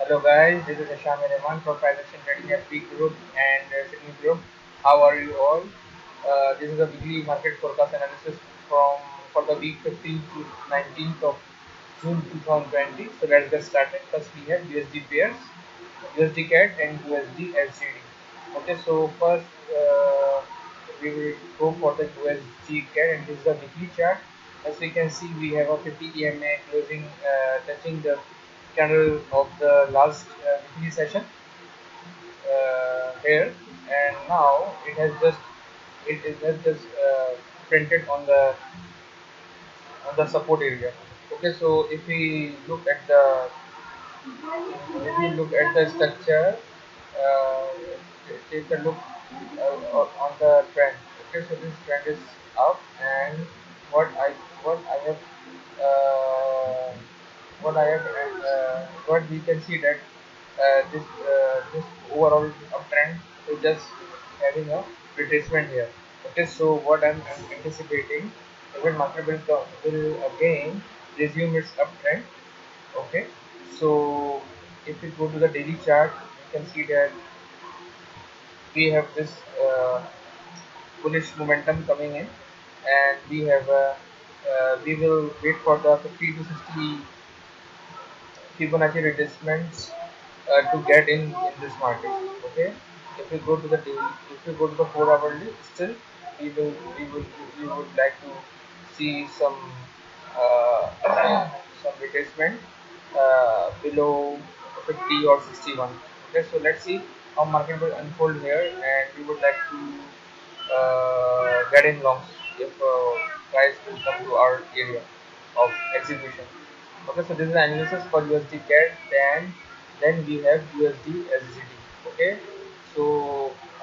Hello guys, this is Asham Rahman from Price Action Trading FP Group and Sydney Group. How are you all? This is a weekly market forecast analysis from for the week 15th to 19th of June 2020. So let's get started. First we have USD pairs, USD CAD and USD SGD. Okay, so first we will go for the USD CAD and this is the weekly chart. As we can see, we have a 50 EMA closing touching the candle of the last weekly session here, and now it has just printed on the support area. Okay, so if we look at the structure, uh, take a look on the trend. Okay, so this trend is up, and what I what I have uh, what we can see that this overall uptrend is just having a retracement here. Okay, so what I'm anticipating, even market will again resume its uptrend. Okay, so if we go to the daily chart, you can see that we have this bullish momentum coming in, and we will wait for the 50 to 60 Fibonacci retracements to get in this market. Okay, if we go to the daily, if we go to the 4 hourly, still we will we will we would like to see some retracement below 50 or 61. Okay, so let's see how market will unfold here, and we would like to get in longs if price will come to our area of execution. Okay, so this is the analysis for USD CAD. Then we have USD SGD. Okay, so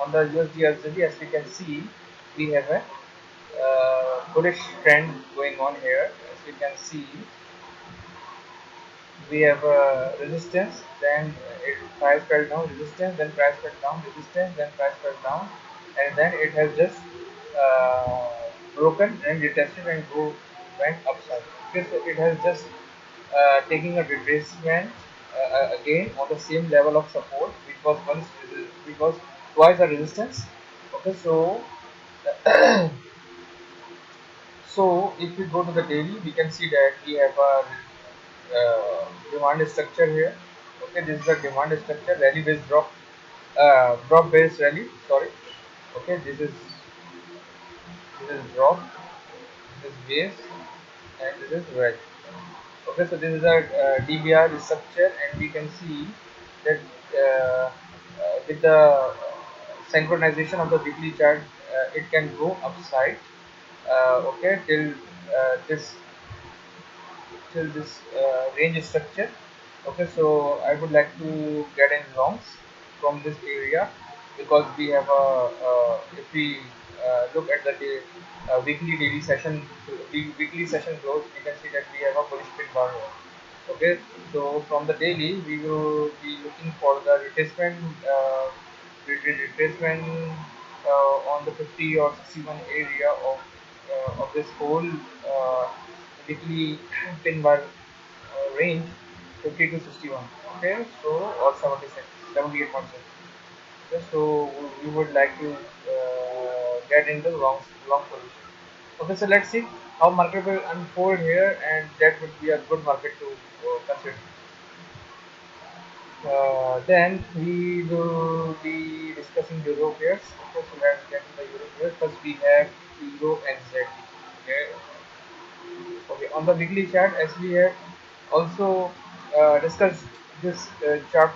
on the USD SGD, as we can see, we have a bullish trend going on here. As we can see, we have a resistance, then it price fell down, resistance, then price fell down, resistance, then price fell down, and then it has just uh, broken and retested and went upside. Okay, so it has just taking a retracement again on the same level of support, which was twice the resistance. Okay, so so if we go to the daily, we can see that we have a demand structure here. Okay, this is the demand structure, rally based drop based rally. Sorry. Okay, this is drop, this is base, and this is red. Okay, so this is a DBR structure, and we can see that with the synchronization of the weekly chart, it can go upside. Okay, this till this range structure. Okay, so I would like to get in longs from this area because we have if we look at the weekly daily session, weekly session growth, we can see that we have a bullish pin bar here. Okay, so from the daily, we will be looking for the retracement on the 50 or 61 area of this whole weekly pin bar range, 50 to 61. Okay, so or 76, 78.6. Okay, so we would like to get into long position. Okay, so let's see how market will unfold here, and that would be a good market to consider. Then we will be discussing Euro pairs. Okay, so let's get to the Euro pairs. First, we have Euro and ZD. Okay, okay. On the weekly chart, as we have also discussed this chart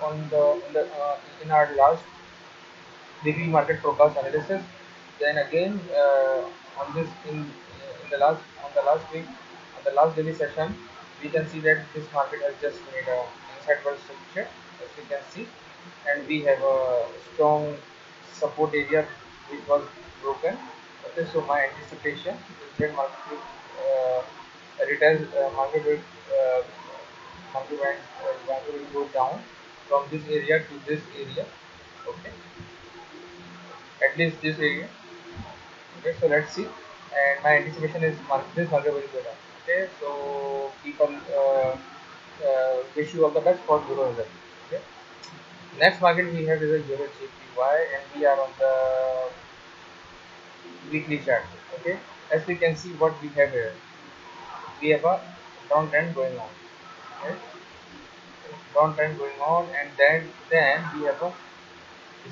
in our last weekly market forecast analysis. Then again, in the last week, on the last daily session, we can see that this market has just made a sideward structure, as we can see, and we have a strong support area which was broken. Okay, so my anticipation is that retail market will go down from this area to this area. Okay, at least this area. Okay, so let's see. And my anticipation is this market will go down. Okay, so people wish you all the best for Euro result. Okay. Next market we have is a Euro JPY, and we are on the weekly chart. Okay, as we can see, what we have here, we have a downtrend going on. Okay, downtrend going on, and then we have a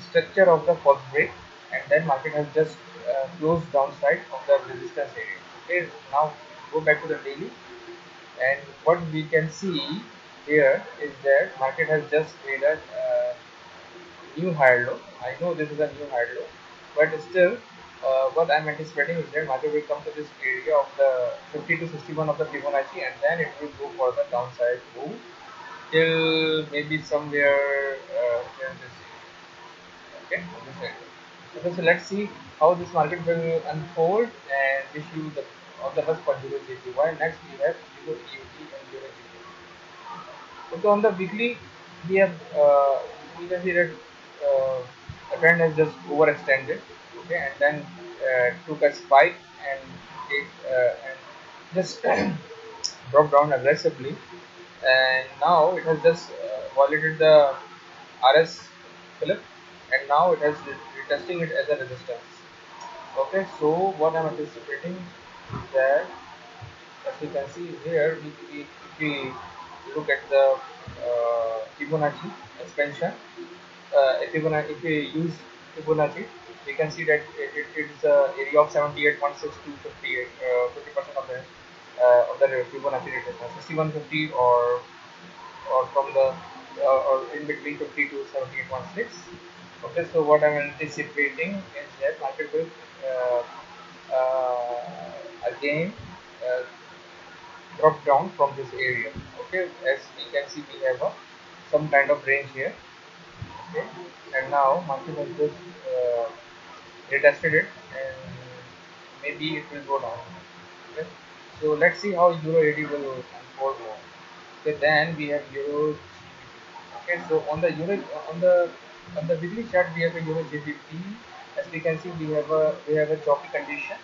structure of the false break, and then market has just closed downside of the resistance area. Okay, now go back to the daily, and what we can see here is that market has just made a new higher low. I know this is a new higher low, but still, what I'm anticipating is that market will come to this area of the 50 to 61 of the Fibonacci, and then it will go for the downside move till maybe somewhere here in this area. Okay, on this area. Okay, so let's see how this market will unfold and wish you the all the best for Euro JPY. Next, we have Euro EUD and Euro GBP. Okay, on the weekly, we have we can see that a trend has just overextended, okay, and then took a spike and and just dropped down aggressively, and now it has just violated the RS flip, and now it has retesting it as a resistance. Okay, so what I'm anticipating is that, as you can see here, if we look at the Fibonacci expansion, if we use Fibonacci, we can see that it's area of 78.6 to 58, 50% of the Fibonacci retracement, 6150 or from the or in between 50 to 78.6. Okay, so what I'm anticipating is that market will again uh, drop down from this area. Okay, as we can see, we have some kind of range here. Okay, and now market has just retested it, and maybe it will go down. Okay, so let's see how Euro AD will unfold more. Okay, then we have Euro GBP. Okay, so on the weekly chart we have a Euro GBP. As we can see, we have a choppy condition.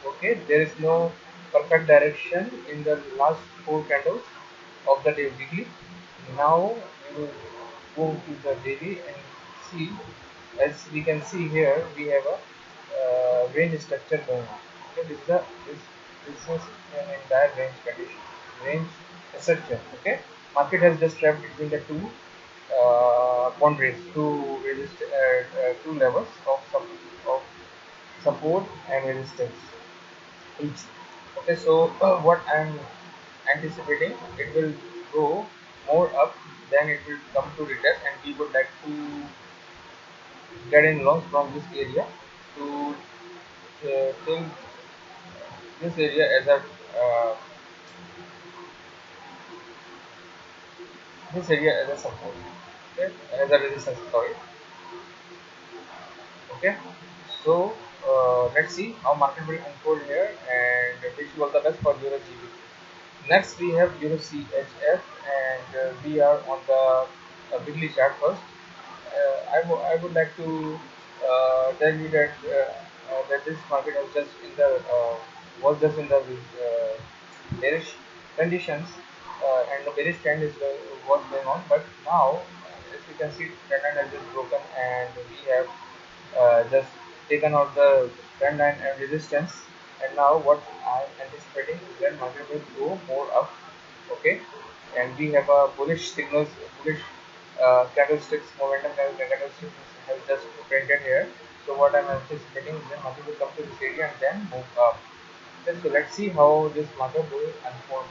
Okay, there is no perfect direction in the last four candles of the day weekly. Now we will go to the daily and see. As we can see here, we have a range structure going on. Okay, this is an entire range condition, range structure. Okay, market has just trapped between the two boundaries, two levels of support and resistance each. Okay, so what I'm anticipating, it will go more up, then it will come to retest, and we would like to get in longs from this area to till this area as a this area as a support, okay, as a resistance. Sorry. Okay, so let's see how market will unfold here, and wish you all the best for Euro GBP. Next, we have Euro CHF, and we are on the weekly chart first. I would like to tell you that this market was just in the bearish conditions, and the bearish trend was going on. But now, as you can see, trend line has just broken, and we have just taken out the trend line and resistance. And now, what I'm anticipating is that market will go more up. Okay, and we have a bullish signals, bullish candlesticks, momentum candlesticks have just printed here. So what I'm anticipating is that market will come to this area and then move up. Okay, so let's see how this market will unfold.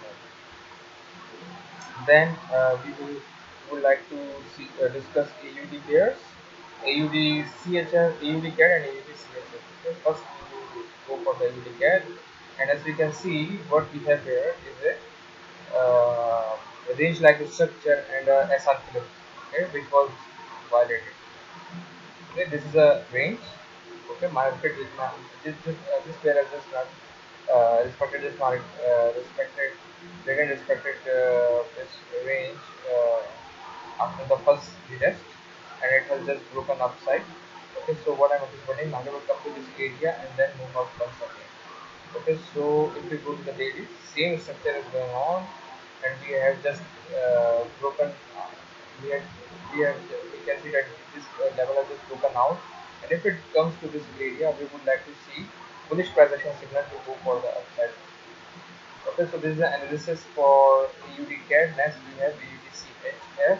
Then would like to discuss AUD pairs, AUD CHF, AUD CAD, and AUD CHF. Okay, first we will go for the AUD CAD, and as we can see, what we have here is a range like structure and a SR flip, okay, which was violated. Okay, this is a range. Okay, market is not this pair has just not respected this market didn't respected this range after the first retest, and it has just broken upside. Okay, so what I'm anticipating, market will come to this area and then move up once again. Okay, so if we go to the daily, same structure is going on, and we have just broken. We had we can see that this level has just broken out, and if it comes to this area, we would like to see bullish price action signal to go for the upside. Okay, so this is the analysis for AUD CAD. Next we have AUD CHF,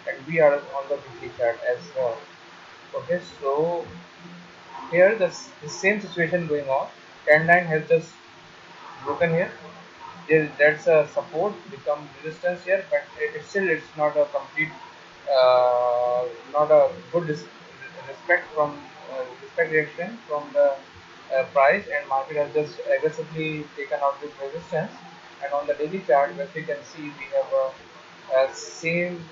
and we are on the weekly chart as well. Okay, so here the same situation going on. Trend line has just broken here. That's a support become resistance here, but still it's not a complete, not a good respect from respect reaction from the price, and market has just aggressively taken out this resistance. And on the daily chart, as you can see, we have a same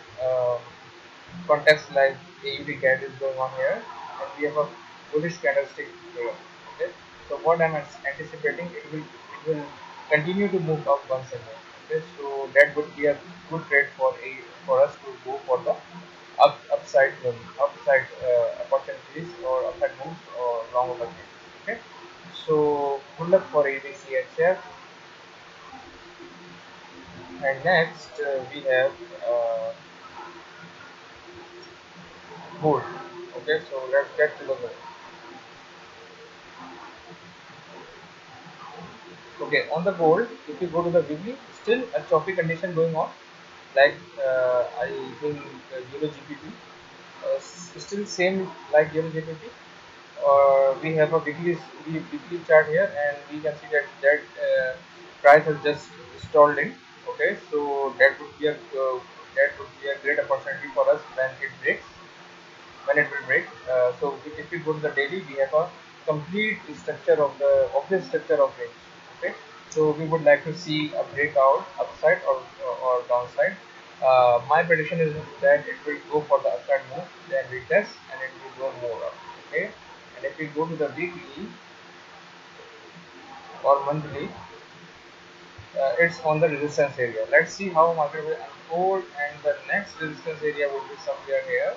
context like AUD CAD is going on here, and we have a bullish candlestick here. Okay, so what I'm anticipating, it will continue to move up once again. Okay, so that would be a good trade for us to go for the upside opportunities or upside moves or long opportunities. Okay, so good luck for ABCHF. And next we have uh, gold. Okay, so let's get to the gold. Okay, on the gold, if you go to the weekly, still a choppy condition going on. Like I think Euro GBP, still same like Euro GBP. We have a weekly chart here, and we can see that price has just stalled in. Okay, so that would be a great opportunity for us when it will break. So if we go to the daily, we have a complete structure of the obvious structure of range. Okay, so we would like to see a breakout upside or downside. My prediction is that it will go for the upside move, then retest, and it will go more up. Okay, and if we go to the weekly or monthly, it's on the resistance area. Let's see how market will unfold, and the next resistance area will be somewhere here.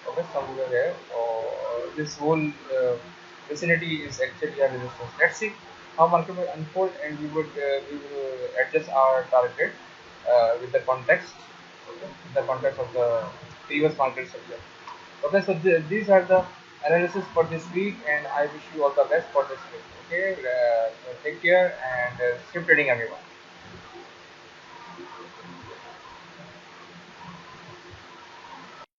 Okay, somewhere here, or this whole vicinity is actually a resistance. Let's see how market will unfold, and we will adjust our target with the context, okay, the context of the previous market structure. Okay, so these are the analysis for this week, and I wish you all the best for this week. Okay, take care and keep trading, everyone.